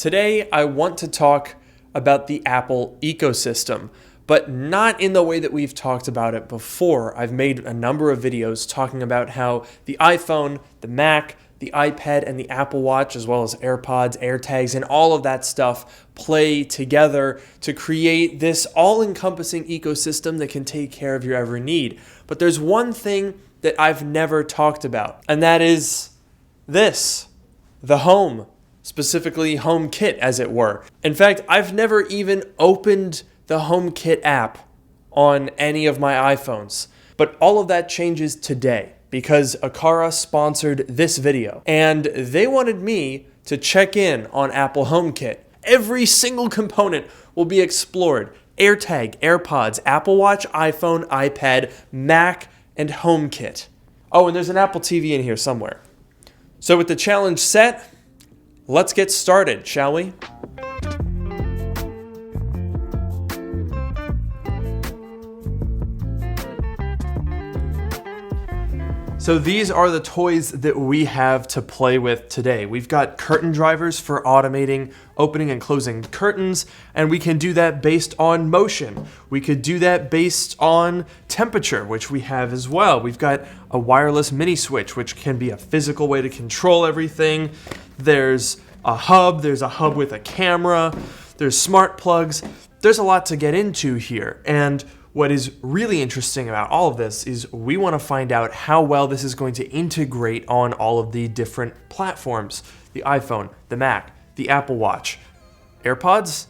Today, I want to talk about the Apple ecosystem, but not in the way that we've talked about it before. I've made a number of videos talking about how the iPhone, the Mac, the iPad, and the Apple Watch, as well as AirPods, AirTags, and all of that stuff play together to create this all-encompassing ecosystem that can take care of your every need. But there's one thing that I've never talked about, and that is this, the home. Specifically HomeKit, as it were. In fact, I've never even opened the HomeKit app on any of my iPhones. But all of that changes today because Aqara sponsored this video, and they wanted me to check in on Apple HomeKit. Every single component will be explored. AirTag, AirPods, Apple Watch, iPhone, iPad, Mac, and HomeKit. Oh, and there's an Apple TV in here somewhere. So with the challenge set, let's get started, shall we? So these are the toys that we have to play with today. We've got curtain drivers for automating opening and closing curtains, and we can do that based on motion. We could do that based on temperature, which we have as well. We've got a wireless mini switch, which can be a physical way to control everything. There's a hub with a camera, there's smart plugs. There's a lot to get into here. And what is really interesting about all of this is we want to find out how well this is going to integrate on all of the different platforms. The iPhone, the Mac, the Apple Watch. AirPods?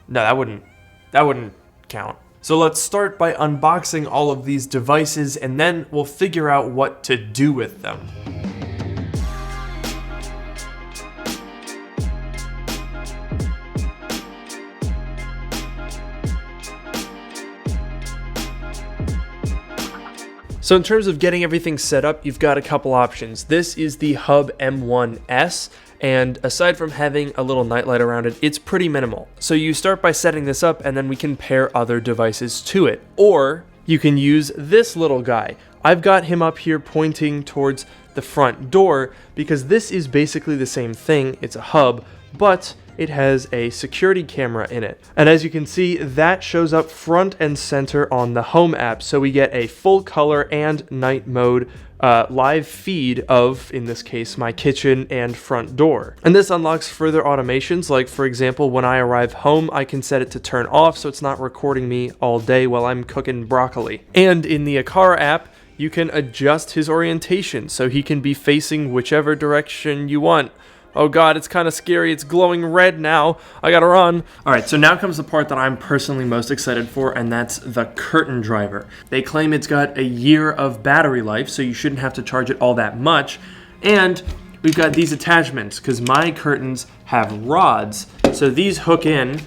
No, that wouldn't count. So let's start by unboxing all of these devices and then we'll figure out what to do with them. So in terms of getting everything set up, you've got a couple options. This is the Hub M1S, and aside from having a little nightlight around it, it's pretty minimal. So you start by setting this up, and then we can pair other devices to it. Or you can use this little guy. I've got him up here pointing towards the front door because this is basically the same thing. It's a hub, but it has a security camera in it. And as you can see, that shows up front and center on the Home app. So we get a full color and night mode live feed of, in this case, my kitchen and front door. And this unlocks further automations, like for example, when I arrive home, I can set it to turn off so it's not recording me all day while I'm cooking broccoli. And in the Aqara app, you can adjust his orientation so he can be facing whichever direction you want. Oh god, it's kind of scary. It's glowing red now. I gotta run. Alright, so now comes the part that I'm personally most excited for, and that's the curtain driver. They claim it's got a year of battery life, so you shouldn't have to charge it all that much. And we've got these attachments, because my curtains have rods. So these hook in,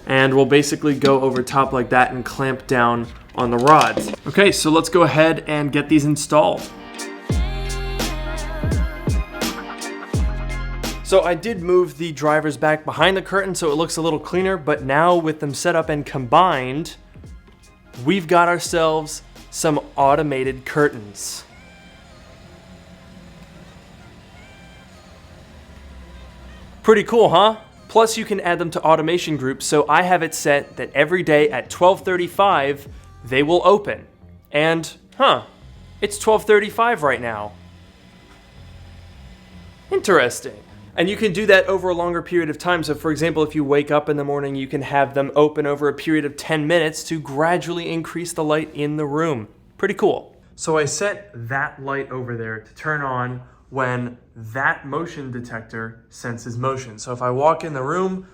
and will basically go over top like that and clamp down on the rods. Okay, so let's go ahead and get these installed. So I did move the drivers back behind the curtain so it looks a little cleaner, but now with them set up and combined, we've got ourselves some automated curtains. Pretty cool, huh? Plus you can add them to automation groups, so I have it set that every day at 12:35, they will open. And, it's 12:35 right now. Interesting. And you can do that over a longer period of time. So for example, if you wake up in the morning, you can have them open over a period of 10 minutes to gradually increase the light in the room. Pretty cool. So I set that light over there to turn on when that motion detector senses motion. So if I walk in the room,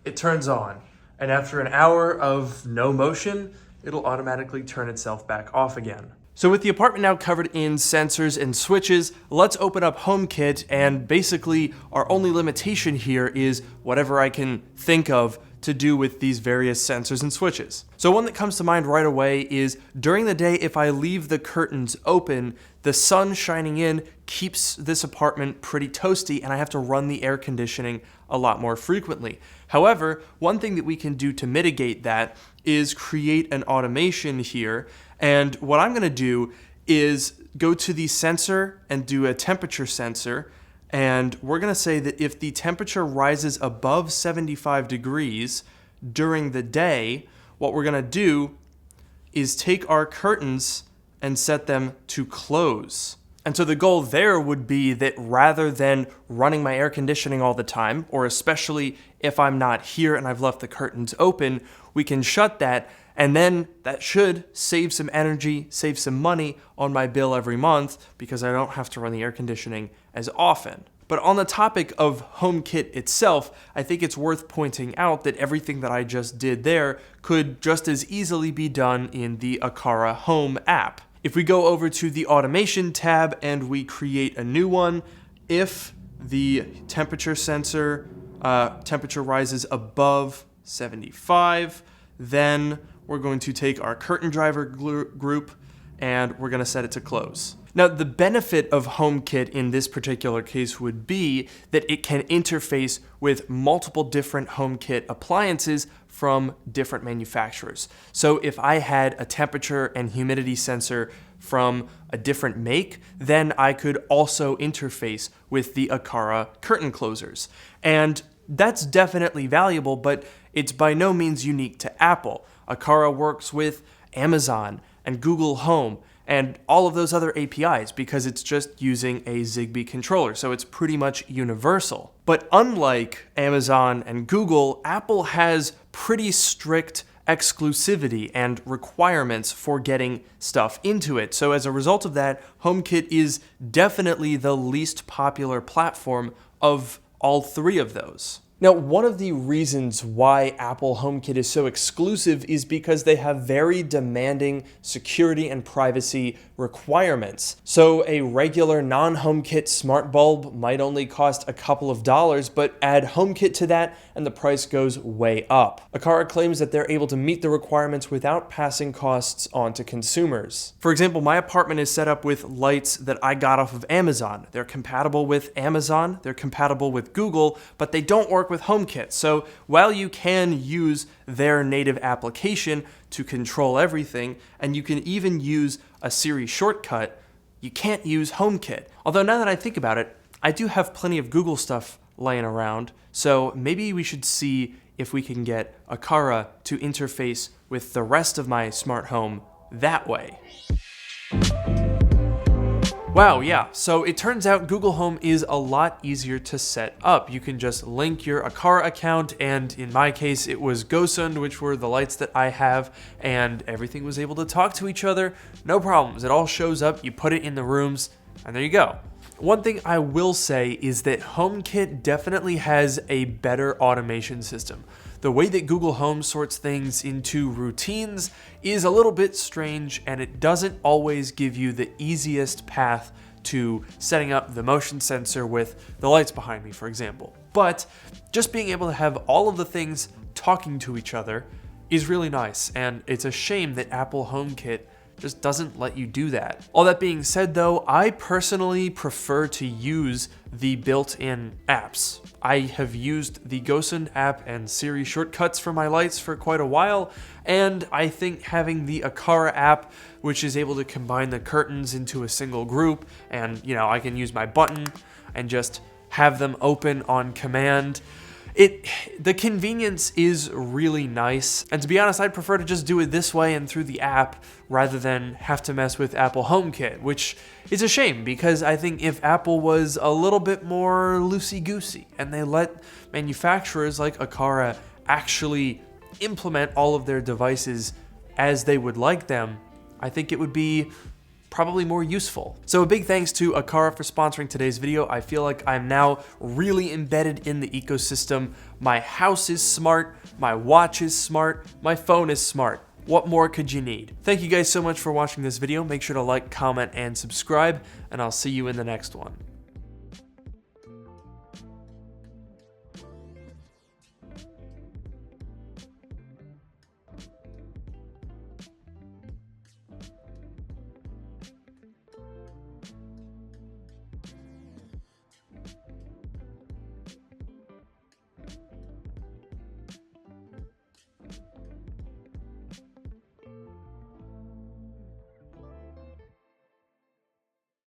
it turns on. And after an hour of no motion, it'll automatically turn itself back off again. So with the apartment now covered in sensors and switches, let's open up HomeKit, and basically our only limitation here is whatever I can think of to do with these various sensors and switches. So one that comes to mind right away is during the day, if I leave the curtains open, the sun shining in keeps this apartment pretty toasty and I have to run the air conditioning a lot more frequently. However, one thing that we can do to mitigate that is create an automation here. And what I'm gonna do is go to the sensor and do a temperature sensor, And we're going to say that if the temperature rises above 75 degrees during the day, what we're going to do is take our curtains and set them to close. And so the goal there would be that rather than running my air conditioning all the time, or especially if I'm not here and I've left the curtains open, we can shut that, and then that should save some energy, save some money on my bill every month because I don't have to run the air conditioning as often. But on the topic of HomeKit itself, I think it's worth pointing out that everything that I just did there could just as easily be done in the Aqara Home app. If we go over to the automation tab and we create a new one, if the temperature sensor temperature rises above 75, then we're going to take our curtain driver group and we're going to set it to close. Now, the benefit of HomeKit in this particular case would be that it can interface with multiple different HomeKit appliances from different manufacturers. So if I had a temperature and humidity sensor from a different make, then I could also interface with the Aqara curtain closers. And that's definitely valuable, but it's by no means unique to Apple. Aqara works with Amazon and Google Home and all of those other APIs because it's just using a Zigbee controller, so it's pretty much universal. But unlike Amazon and Google, Apple has pretty strict exclusivity and requirements for getting stuff into it. So as a result of that, HomeKit is definitely the least popular platform of all three of those. Now, one of the reasons why Apple HomeKit is so exclusive is because they have very demanding security and privacy requirements. So a regular non-HomeKit smart bulb might only cost a couple of dollars, but add HomeKit to that and the price goes way up. Aqara claims that they're able to meet the requirements without passing costs on to consumers. For example, my apartment is set up with lights that I got off of Amazon. They're compatible with Amazon, they're compatible with Google, but they don't work with HomeKit. So while you can use their native application to control everything, and you can even use a Siri shortcut, you can't use HomeKit. Although now that I think about it, I do have plenty of Google stuff laying around, so maybe we should see if we can get Aqara to interface with the rest of my smart home that way. Wow, yeah, so it turns out Google Home is a lot easier to set up. You can just link your Aqara account, and in my case, it was GoSund, which were the lights that I have, and everything was able to talk to each other. No problems, it all shows up, you put it in the rooms, and there you go. One thing I will say is that HomeKit definitely has a better automation system. The way that Google Home sorts things into routines is a little bit strange, and it doesn't always give you the easiest path to setting up the motion sensor with the lights behind me, for example. But just being able to have all of the things talking to each other is really nice, and it's a shame that Apple HomeKit just doesn't let you do that. All that being said though, I personally prefer to use the built-in apps. I have used the GoSund app and Siri shortcuts for my lights for quite a while, and I think having the Aqara app, which is able to combine the curtains into a single group, and I can use my button and just have them open on command. The convenience is really nice, and to be honest, I'd prefer to just do it this way and through the app rather than have to mess with Apple HomeKit, which is a shame because I think if Apple was a little bit more loosey-goosey and they let manufacturers like Aqara actually implement all of their devices as they would like them, I think it would be probably more useful. So a big thanks to Aqara for sponsoring today's video. I feel like I'm now really embedded in the ecosystem. My house is smart, my watch is smart, my phone is smart. What more could you need? Thank you guys so much for watching this video. Make sure to like, comment, and subscribe, and I'll see you in the next one.